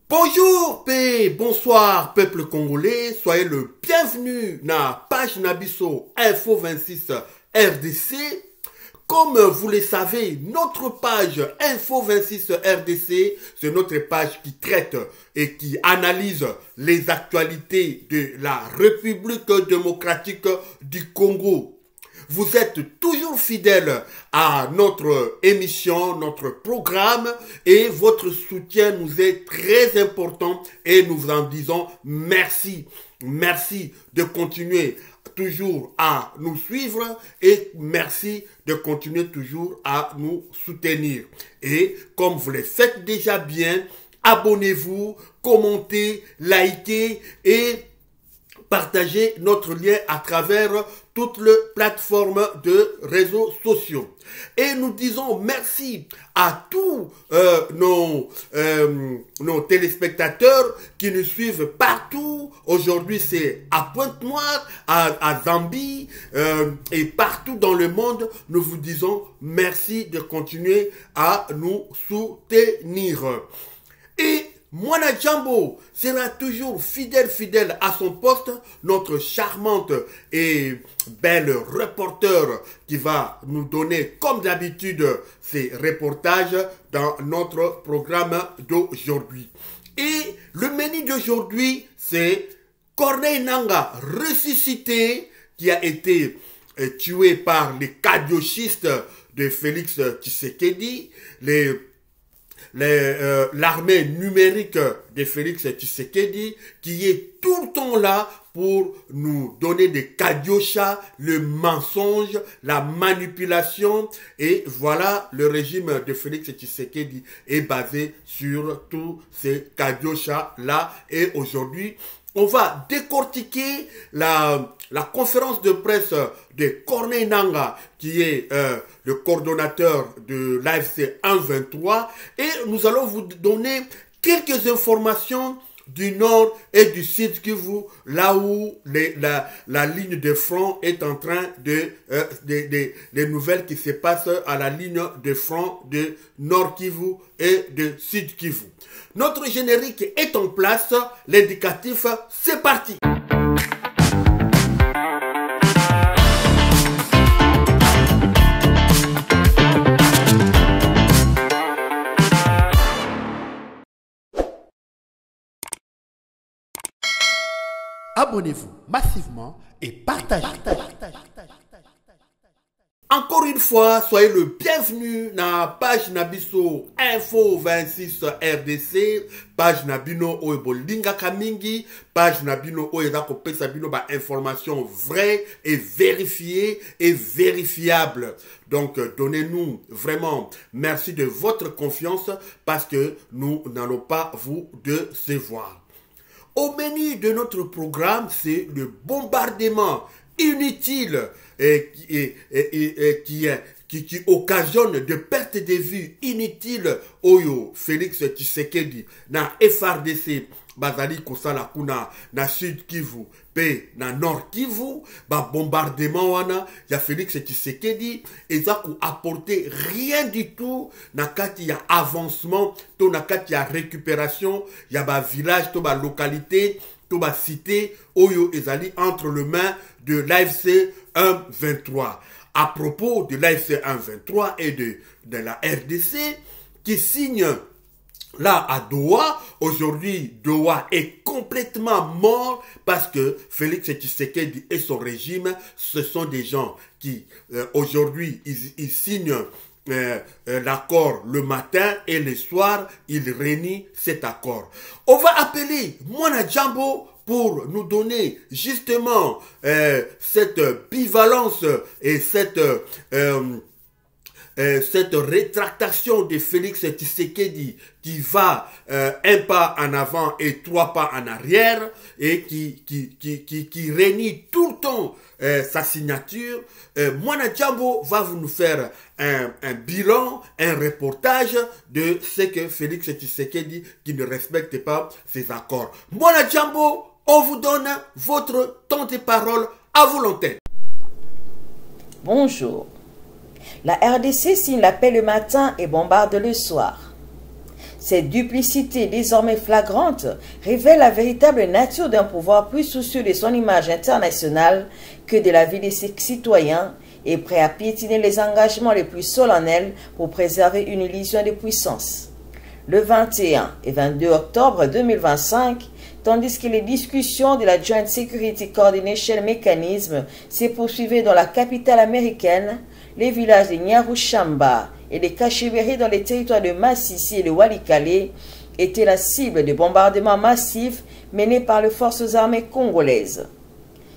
Bonjour, bonsoir, peuple congolais. Soyez le bienvenu dans la page Nabiso Info 26 RDC. Comme vous le savez, notre page Info 26 RDC, c'est notre page qui traite et qui analyse les actualités de la République démocratique du Congo. Vous êtes toujours fidèles à notre émission, notre programme, et votre soutien nous est très important et nous vous en disons merci. Merci de continuer toujours à nous suivre et merci de continuer toujours à nous soutenir. Et comme vous le faites déjà bien, abonnez-vous, commentez, likez et partagez notre lien à travers toutes les plateformes de réseaux sociaux. Et nous disons merci à tous nos téléspectateurs qui nous suivent partout. Aujourd'hui, c'est à Pointe-Noire, à Zambie et partout dans le monde. Nous vous disons merci de continuer à nous soutenir. Et Mwana Jambo sera toujours fidèle à son poste, notre charmante et belle reporter qui va nous donner, comme d'habitude, ses reportages dans notre programme d'aujourd'hui. Et le menu d'aujourd'hui, c'est Corneille Nangaa ressuscité, qui a été tué par les cadiochistes de Félix Tshisekedi, l'armée numérique de Félix Tshisekedi, qui est tout le temps là pour nous donner des cadiochas, le mensonge, la manipulation. Et voilà, le régime de Félix Tshisekedi est basé sur tous ces cadiochas-là. Et aujourd'hui, on va décortiquer la conférence de presse de Corneille Nangaa, qui est le coordonnateur de l'AFC 1-23, et nous allons vous donner quelques informations du nord et du sud Kivu, là où la ligne de front est en train les nouvelles qui se passent à la ligne de front de Nord Kivu et de Sud Kivu. Notre générique est en place, l'indicatif, c'est parti. Abonnez-vous massivement et partagez. Encore une fois, soyez le bienvenu dans la page Nabiso Info 26 RDC, page Nabino Oebolinga Kamingi, page Nabino Oezako Sabino ba information vraie et vérifiée et vérifiable. Donc, donnez-nous vraiment merci de votre confiance parce que nous n'allons pas vous décevoir. Au menu de notre programme, c'est le bombardement inutile qui occasionne de pertes de vues inutiles Oyo Félix Tshisekedi na FRDC bazali kosala kuna na Sud Kivu pe na Nord Kivu ba bombardement wana ya Félix Tshisekedi eza ko apporter rien du tout na kati ya avancement to na kati ya récupération ya ba village to ba localité to ba cité oyo ezali entre les mains de l'AFC 1-23. À propos de l'AFC 1-23 et de la RDC qui signe là à Doha, aujourd'hui Doha est complètement mort parce que Félix Tshisekedi et son régime, ce sont des gens qui aujourd'hui ils signent l'accord le matin et le soir, ils renient cet accord. On va appeler Mwana Jambo pour nous donner justement cette bivalence et cette rétractation de Félix Tshisekedi qui va un pas en avant et 3 pas en arrière et qui renie tout le temps sa signature. Mwana Jambo va nous faire un bilan, un reportage de ce que Félix Tshisekedi qui ne respecte pas ses accords. Mwana Jambo, on vous donne votre temps de parole à vous l'antenne. Bonjour. La RDC signe la paix le matin et bombarde le soir. Cette duplicité désormais flagrante révèle la véritable nature d'un pouvoir plus soucieux de son image internationale que de la vie de ses citoyens et prêt à piétiner les engagements les plus solennels pour préserver une illusion de puissance. Le 21 et 22 octobre 2025, tandis que les discussions de la Joint Security Coordination Mechanism se poursuivaient dans la capitale américaine, les villages de Nyarushamba et de Kachiberi dans les territoires de Massissi et de Walikale étaient la cible de bombardements massifs menés par les forces armées congolaises.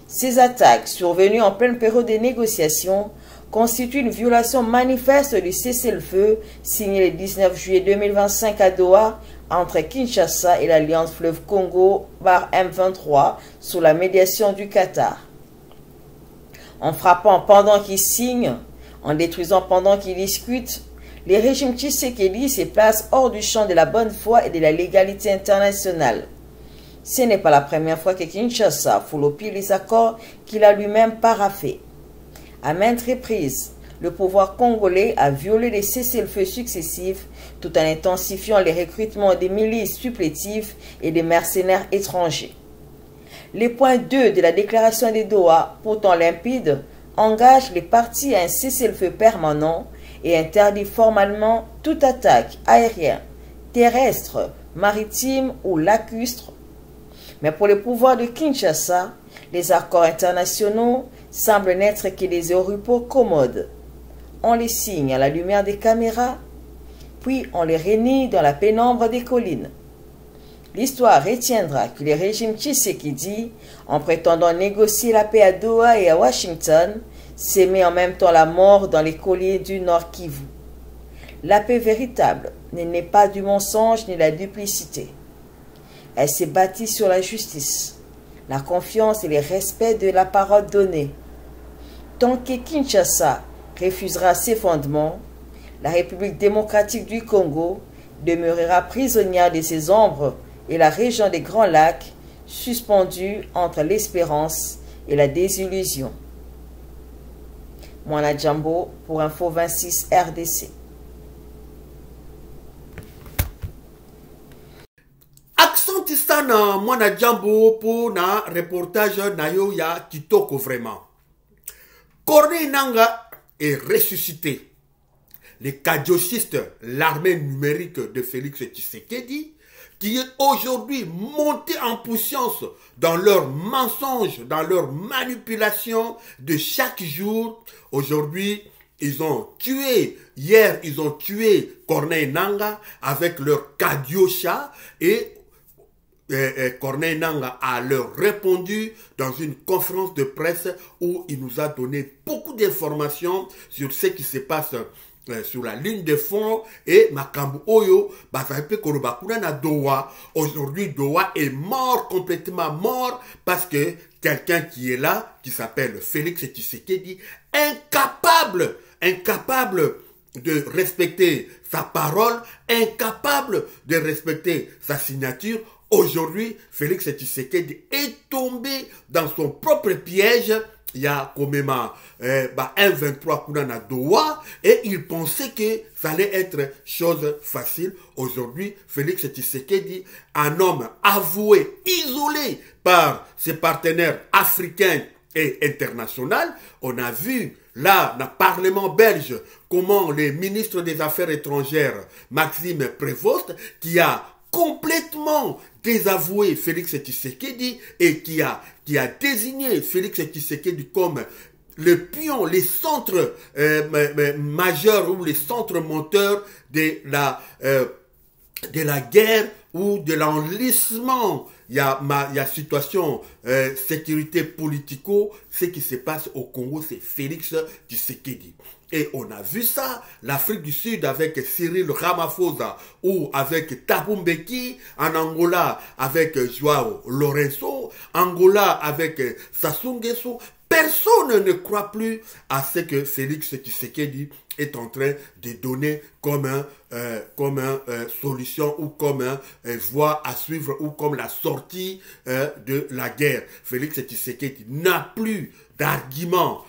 Ces attaques, survenues en pleine période de négociations, constituent une violation manifeste du cessez-le-feu signé le 19 juillet 2025 à Doha entre Kinshasa et l'Alliance Fleuve Congo par M23 sous la médiation du Qatar. En frappant pendant qu'ils signent, en détruisant pendant qu'ils discutent, les régimes Tshisekedi se placent hors du champ de la bonne foi et de la légalité internationale. Ce n'est pas la première fois que Kinshasa foule au pied les accords qu'il a lui-même paraphés. À maintes reprises, le pouvoir congolais a violé les cessez-le-feu successifs tout en intensifiant les recrutements des milices supplétives et des mercenaires étrangers. Le point 2 de la déclaration de Doha, pourtant limpide, engage les parties à un cessez-le-feu permanent et interdit formellement toute attaque aérienne, terrestre, maritime ou lacustre. Mais pour le pouvoir de Kinshasa, les accords internationaux semblent n'être que des oripeaux commodes. On les signe à la lumière des caméras, puis on les renie dans la pénombre des collines. L'histoire retiendra que le régime Tshisekedi, en prétendant négocier la paix à Doha et à Washington, s'émet en même temps la mort dans les collines du Nord Kivu. La paix véritable ne naît pas du mensonge ni de la duplicité. Elle s'est bâtie sur la justice, la confiance et le respect de la parole donnée. Tant que Kinshasa refusera ses fondements, la République démocratique du Congo demeurera prisonnière de ses ombres et la région des Grands Lacs suspendue entre l'espérance et la désillusion. Mwana Djambo pour Info 26 RDC. Accent sana Mwana Djambo pour na reportage na yo ya kitoko vraiment. Corneille Nangaa est ressuscité. Les kadiochistes, l'armée numérique de Félix Tshisekedi, qui est aujourd'hui monté en puissance dans leurs mensonges, dans leurs manipulations de chaque jour. Aujourd'hui, ils ont tué, hier, ils ont tué Corneille Nangaa avec leur kadiocha et Corneille Nangaa a leur répondu dans une conférence de presse où il nous a donné beaucoup d'informations sur ce qui se passe sur la ligne de front et Makambu Oyo, na Doha. Aujourd'hui, Doha est mort, complètement mort, parce que quelqu'un qui est là, qui s'appelle Félix Tshisekedi, incapable de respecter sa parole, incapable de respecter sa signature. Aujourd'hui, Félix Tshisekedi est tombé dans son propre piège. Il y a quand même M23 Kuna Doha et il pensait que ça allait être chose facile. Aujourd'hui, Félix Tshisekedi, un homme avoué, isolé par ses partenaires africains et internationaux. On a vu là, dans le Parlement belge, comment le ministre des Affaires étrangères, Maxime Prévost, qui a complètement désavoué Félix Tshisekedi et qui a désigné Félix Tshisekedi comme le pion, les centres majeurs ou les centres moteurs de la guerre ou de l'enlissement. Il y a situation sécurité politico, ce qui se passe au Congo, c'est Félix Tshisekedi. Et on a vu ça, l'Afrique du Sud avec Cyril Ramaphosa ou avec Thabo Mbeki, en Angola avec Joao Lourenço, Angola avec Sassou Nguesso. Personne ne croit plus à ce que Félix Tshisekedi est en train de donner comme solution ou comme voie à suivre ou comme la sortie de la guerre. Félix Tshisekedi n'a plus d'argument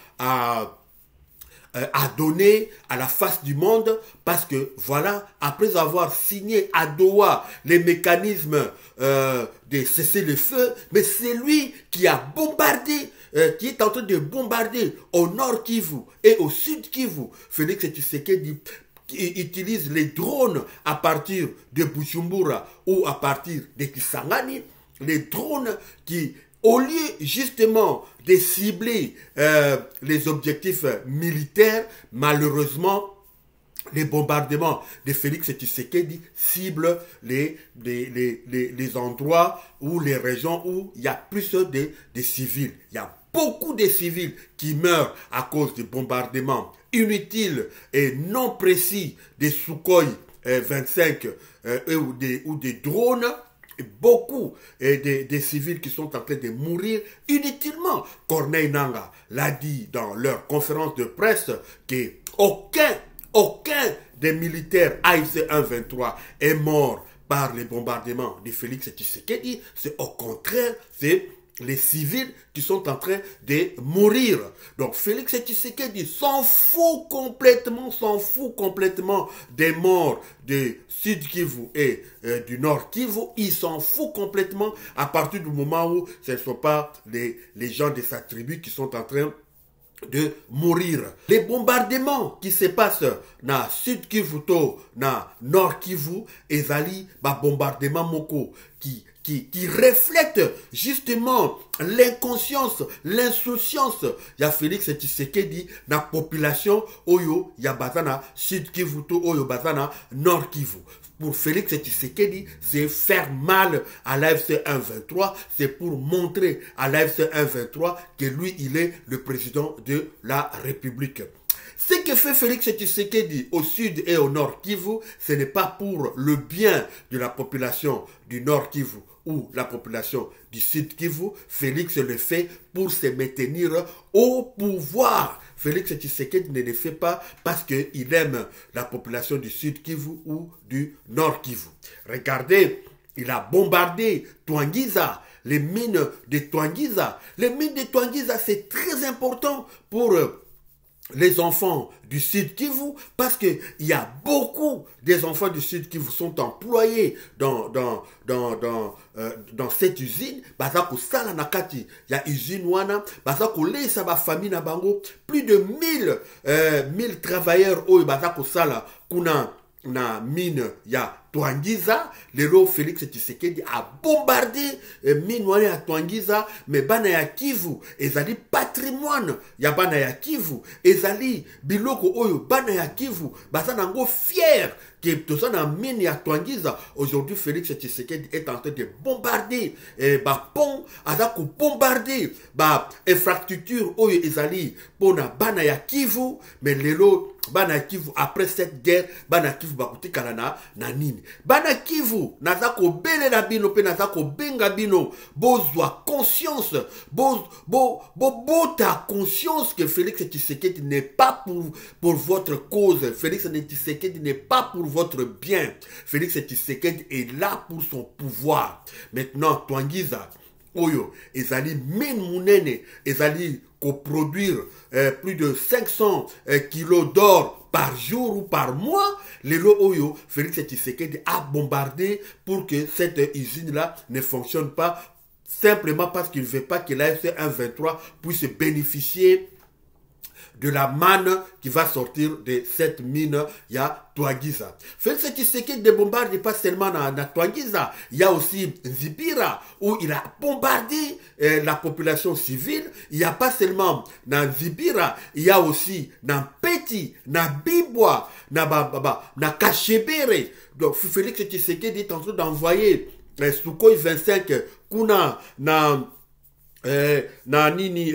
a donné à la face du monde, parce que voilà, après avoir signé à Doha les mécanismes de cesser le feu, mais c'est lui qui a bombardé, qui est en train de bombarder au nord Kivu et au sud Kivu. Félix Tshisekedi utilise les drones à partir de Bujumbura ou à partir de Kisangani, les drones qui, au lieu justement de cibler les objectifs militaires, malheureusement, les bombardements de Félix Tshisekedi ciblent les endroits ou les régions où il y a plus de civils. Il y a beaucoup de civils qui meurent à cause des bombardements inutiles et non précis des Sukhoi 25 ou des drones. Beaucoup des civils qui sont en train de mourir inutilement. Corneille Nangaa l'a dit dans leur conférence de presse que aucun des militaires AFC 123 est mort par les bombardements de Félix Tshisekedi. C'est au contraire, c'est les civils qui sont en train de mourir. Donc Félix Tshisekedi s'en fout complètement des morts de Sud Kivu et du Nord Kivu. Il s'en fout complètement à partir du moment où ce ne sont pas les gens de sa tribu qui sont en train de mourir. Les bombardements qui se passent na Sud Kivu to na Nord Kivu, ezali ba bombardement moko qui reflète justement l'inconscience, l'insouciance. Ya Félix Tshisekedi na population oyo ya bazana Sud Kivu to oyo bazana Nord Kivu. Pour Félix Tshisekedi, c'est faire mal à l'AFC 123, c'est pour montrer à l'AFC 123 que lui, il est le président de la République. Ce que fait Félix Tshisekedi au sud et au nord Kivu, ce n'est pas pour le bien de la population du nord Kivu ou la population du sud Kivu. Félix le fait pour se maintenir au pouvoir. Félix Tshisekedi ne le fait pas parce qu'il aime la population du sud Kivu ou du nord Kivu. Regardez, il a bombardé Twangiza, les mines de Twangiza. Les mines de Twangiza, c'est très important pour les enfants du Sud Kivu, parce que il y a beaucoup des enfants du Sud Kivu sont employés dans cette usine. Bazako sala nakati ya usine wana, bazako lesa ba famille na bango, plus de 1000 travailleurs oyo bazako sala kuna na mine ya Twangiza. Lelo Félix Tshisekedi a bombardé mine wana ya Twangiza, mais bana ya Kivu ezali patrimoine ya bana ya Kivu, ezali biloko oyo bana ya Kivu baza nango fier que toza na mine ya Twangiza. Aujourd'hui Félix Tshisekedi est en train de bombarder ba pont, azako bombarder ba infrastructure oyo ezali pona bana ya Kivu. Mais lelo bana ya Kivu, après cette guerre, bana Kivu bakutikala na nini? Bana Kivu nazako bele na bino pe nazako benga bino bozwa conscience, bota conscience que Félix Tshisekedi n'est pas pour votre cause. Félix Tshisekedi n'est pas pour votre bien. Félix Tshisekedi est là pour son pouvoir. Maintenant Twangiza oyo ezali mine munene, ezali coproduire plus de 500 kilos d'or par jour ou par mois. Lelo oyo Félix Tshisekedi a bombardé pour que cette usine-là ne fonctionne pas, simplement parce qu'il ne veut pas que l'AFC 123 puisse bénéficier de la manne qui va sortir de cette mine, il y a Twangiza. Félix Tshisekedi ne bombarde pas seulement na Twangiza, il y a aussi Nzibira, où il a bombardé la population civile. Il n'y a pas seulement na Nzibira, il y a aussi na Peti, na Bibwa, na Kachebere. Donc Félix Tshisekedi est en train d'envoyer Sukhoi 25 kuna na nini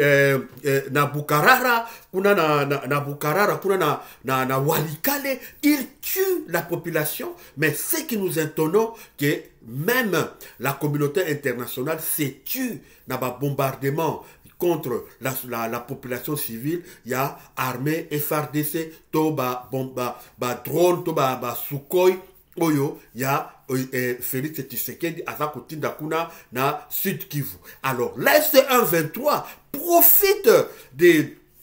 na Bukarara, kuna na Bukarara, kuna na Walikale. Il tue la population. Mais ce qui nous étonne, que même la communauté internationale se tue dans le bombardement contre la population civile. Il y a armée FARDC, to ba drone, to ba Sukhoi oyo ya Félix Tshisekedi aza kotinda kuna na Sud Kivu. Alors l'AFC 123 profite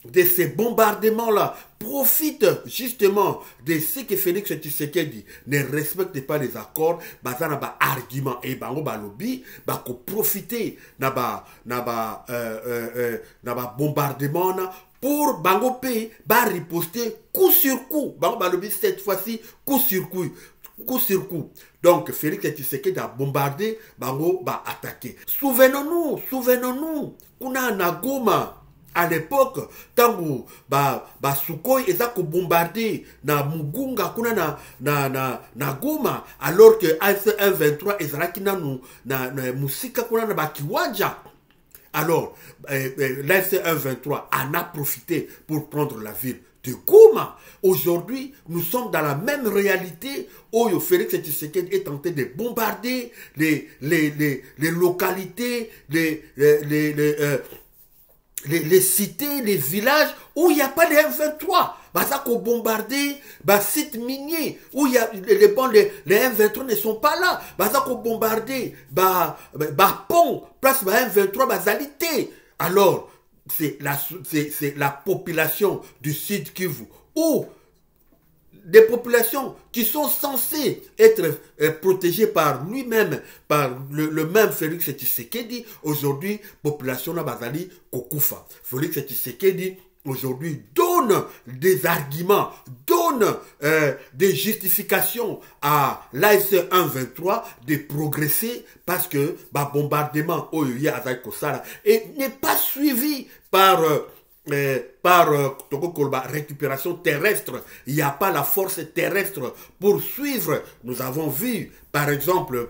de ces bombardements-là profite justement de ce que Félix Tshisekedi ne respecte pas les accords, bazana ba argument et bango ba lobby, ba ko profiter na ba bombardement na pour bango pays ba riposter coup sur coup, bango ba lobby cette fois-ci coup sur coup. Coup sur coup. Donc, Félix Tshisekedi a bombardé, bango ba attaqué. Souvenons-nous, qu'on a na Goma. À l'époque, tango Sukhoi ezako bombardé na Mugunga kuna na Goma, alors que AFC-M23 ezalaki na musika kuna na Kiwanja. Alors, l'AFC-M23 en a profité pour prendre la ville de Goma. Aujourd'hui, nous sommes dans la même réalité où Félix Tshisekedi est tenté de bombarder les localités, les cités, les villages où il n'y a pas de M23. Ça qu'on bombardé, sites miniers où il y a les M23 ne sont pas là. Ça qu'on bombardé, pont, place M23, zalité. Alors, c'est la population du Sud Kivu ou des populations qui sont censées être protégées par lui-même, par le même Félix Tshisekedi. Aujourd'hui, population na bazali kokufa. Félix Tshisekedi aujourd'hui donne des arguments, donne des justifications à l'AFC 123 de progresser parce que bombardement et n'est pas suivi par récupération terrestre. Il n'y a pas la force terrestre pour suivre. Nous avons vu, par exemple,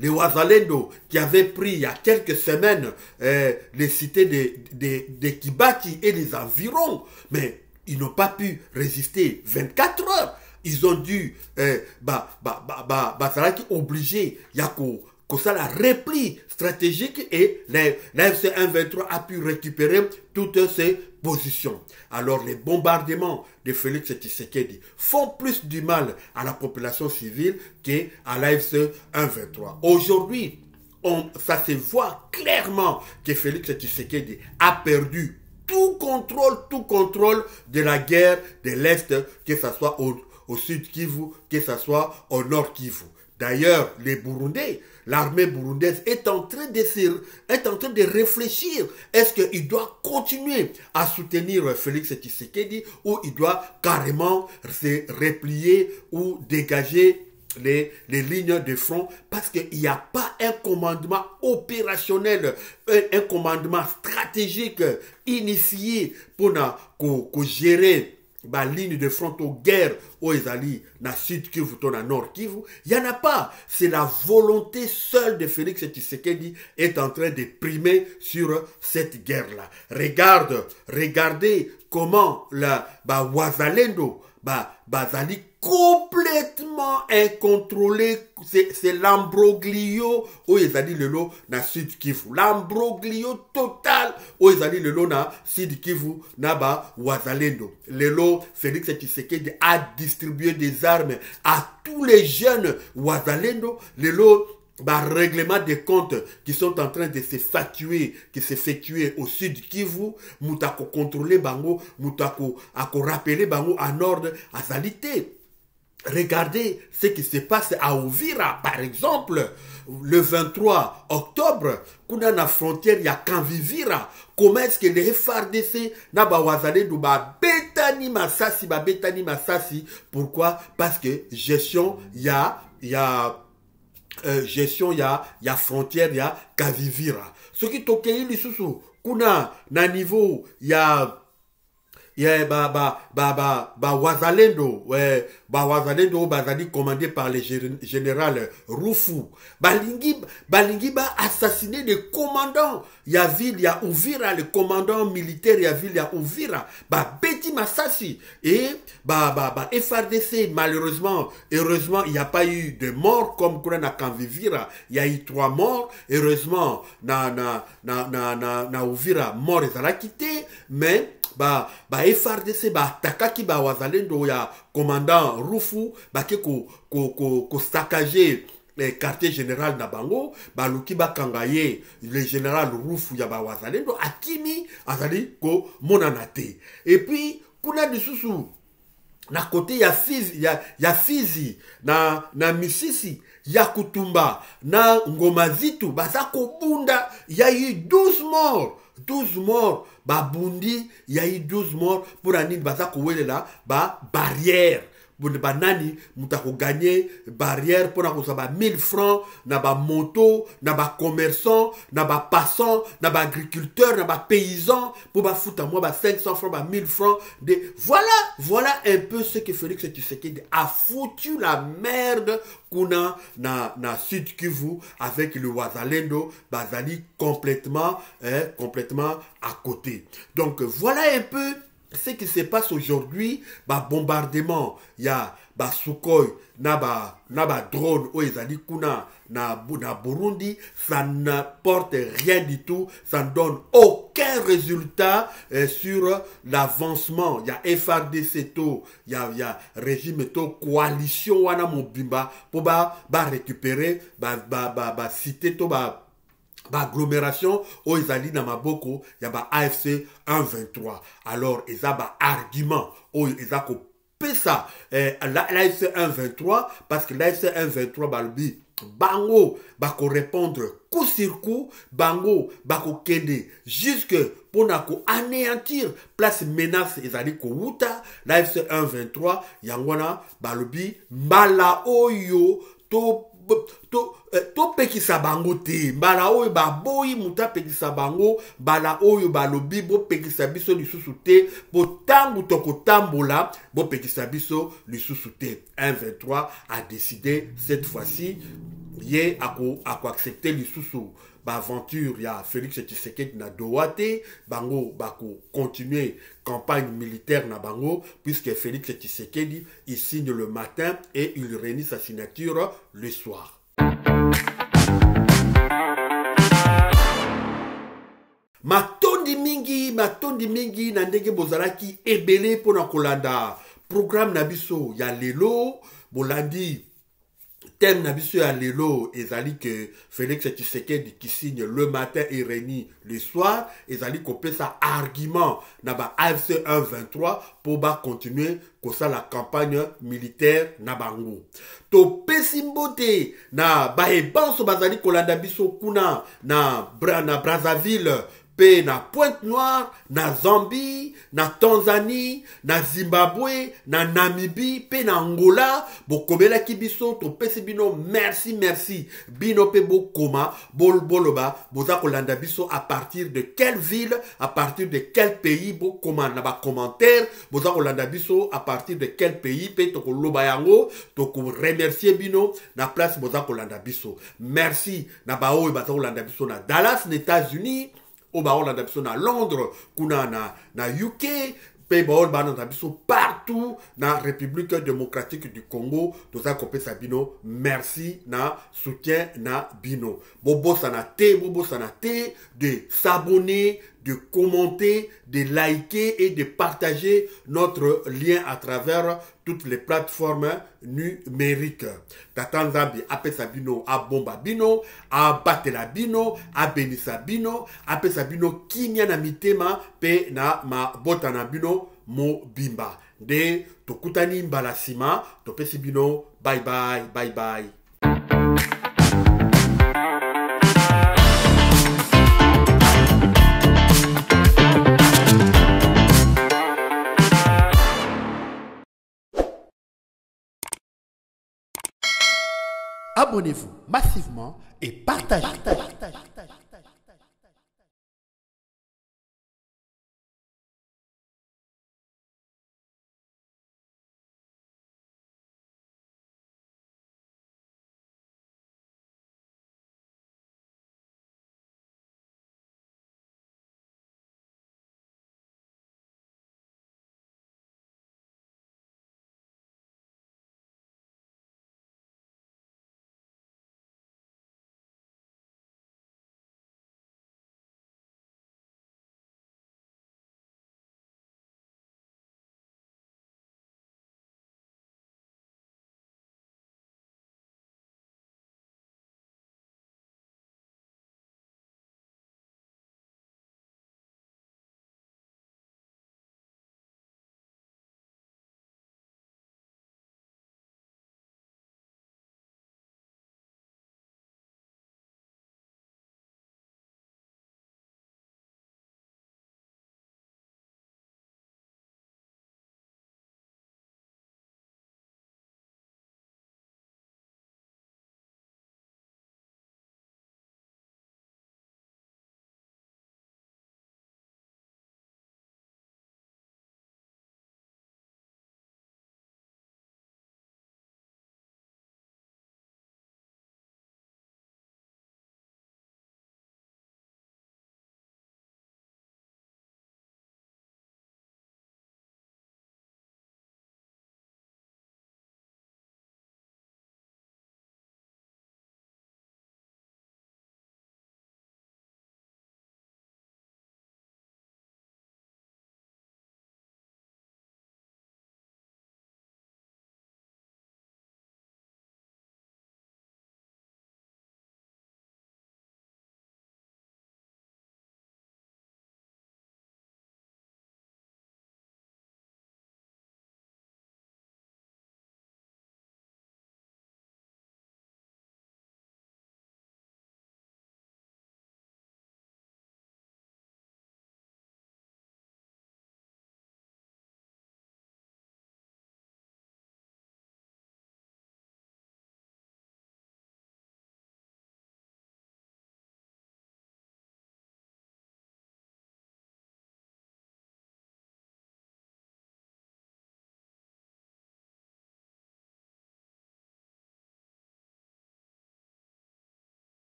les Wazalendo qui avaient pris il y a quelques semaines les cités de Kibati et les environs, mais ils n'ont pas pu résister 24 heures. Ils ont dû obligé Yako ça la repli stratégique et l'AFC 123 a pu récupérer toutes ces positions. Alors les bombardements de Félix Tshisekedi font plus du mal à la population civile qu'à l'AFC 123. Aujourd'hui, ça se voit clairement que Félix Tshisekedi a perdu tout contrôle de la guerre de l'Est, que ce soit au Sud Kivu, que ce soit au Nord Kivu. D'ailleurs, les Burundais, l'armée burundaise est en train de réfléchir. Est-ce qu'il doit continuer à soutenir Félix Tshisekedi ou il doit carrément se replier ou dégager les lignes de front parce qu'il n'y a pas un commandement opérationnel, un commandement stratégique initié pour gérer la ligne de front aux guerres aux Ezali, na Sud Kivu, na Nord Kivu, il n'y en a pas. C'est la volonté seule de Félix Tshisekedi est en train de primer sur cette guerre-là. Regardez comment Wazalendo, Bazali complètement incontrôlé, c'est l'ambroglio où ils ont dit le lot na Sud Kivu. L'ambroglio total où ils ont dit le lot na Sud Kivu na Wazalendo. Le lot, Félix Tshisekedi a distribué des armes à tous les jeunes Wazalendo. Le lot, règlement des comptes qui sont en train de s'effectuer au Sud Kivu, moutako contrôler bango, moutako rappeler bango en ordre à salité. Regardez ce qui se passe à Uvira, par exemple, le 23 octobre, qu'on a la frontière, il y a Kanvivira. Comment est-ce que les FARDC n'a pas wazalé de Betani Massassi. Pourquoi? Parce que gestion, il y a frontière, il y a Kanvivira. Ce qui toque les sous, qu'on a niveau, il y a Wazalendo, Wazalendo, bazali commandé par le général Rufu. Balingi assassiné des commandants. Il y a Uvira, le commandant militaire, il y a Uvira. Beti Massassi. Et, FRDC, malheureusement, heureusement, il n'y a pas eu de morts comme qu'on a Kanvivira. Il y a eu 3 morts. Heureusement, na Uvira, mort, ils ont quitté, mais, FRDC takaki wazalendo ya commandant Rufu ke ko saccager quartier général na bango baluki bakangaye le général Rufu ya bawazalendo akimi azali ko monana te. Et puis kuna lisusu na côté ya Fizi na Misisi ya Kutumba na Ngoma Zitu baza kobunda ya eu 12 morts. 12 morts babundi ya eu 12 morts pour anini baza kowelela ba barrière banani mutako gagner barrière pour na kozaba 1000 francs na ba moto na ba commerçant na ba passant na ba agriculteur na ba paysan pour ba foutre moi ba 500 francs ba 1000 francs de voilà un peu ce que Félix Tshisekedi a foutu la merde kuna na Sud Kivu avec le Wazalendo bazali complètement à côté. Donc voilà un peu ce qui se passe aujourd'hui, bombardement, il y a Sukhoi, na ba drone, ezali kuna na Burundi, ça n'apporte rien du tout, ça ne donne aucun résultat sur l'avancement. Il y a FRDC il y a régime coalition wana mobimba pour récupérer cité agglomération au ezali na maboko ya AFC 123. Alors eza argument o eza ko pesa l'AFC 123 parce que l'AFC 123 balobi bango bako répondre coup sur coup, bango bako kende jusque pour anéantir place menace ezali ko wuta l'AFC 123 yangwana balobi mbala oyo to pekisa bango te mbala oyo baboyi muta pekisa bango mbala oyo balobi bo pekisa biso lisusu te bo tangu tokotambola bo pekisa biso lisusu te. 123 a décidé cette fois-ci ye ako accepter lisusu aventure ya Félix Tshisekedi na Douate bango bako continuer campagne militaire na bango puisque Félix Tshisekedi il signe le matin et il réunit sa signature le soir. Matondi mingi na ndenge bozalaki ebele pona kolanda programme na biso ya lelo bolandi. Thème nabiso ya lelo ezali que Félix Tshisekedi qui signe le matin et réunit le soir ezali kopesa argument na ba AFC 123 pour continuer kosa la campagne militaire na bango. To pesimbote na ba ebanso bazali kolanda biso kuna na Brazzaville pe na Pointe-Noire, na Zambie, na Tanzanie, na Zimbabwe, na Namibie, pe na Angola, bokobela kibiso, to pesi bino, merci, bino pe bokoma, boloba, boza kolanda biso à partir de quelle ville, à partir de quel pays, bokoma, na ba commentaire, boza kolanda biso à partir de quel pays, pe to koloba yango, to ko remercier bino, na place boza kolanda biso. Merci, na ba oyo baza kolanda biso na Dallas, les États-Unis, au baol d'adaptation à Londres, kuna na UK, pays baol d'adaptation partout na République démocratique du Congo, tout ça qu'on peut sabino, merci na soutien na bino. Bobo sanate de s'abonner, de commenter, de liker et de partager notre lien à travers toutes les plateformes numériques. Tatanzambi apesa bino, a bomba bino, a batela bino, a benisa bino, apesa bino kimia na mitema pe na ma botana bino mo bimba. De tokutani mbalasima, topesi bino, bye bye. Abonnez-vous massivement et partagez.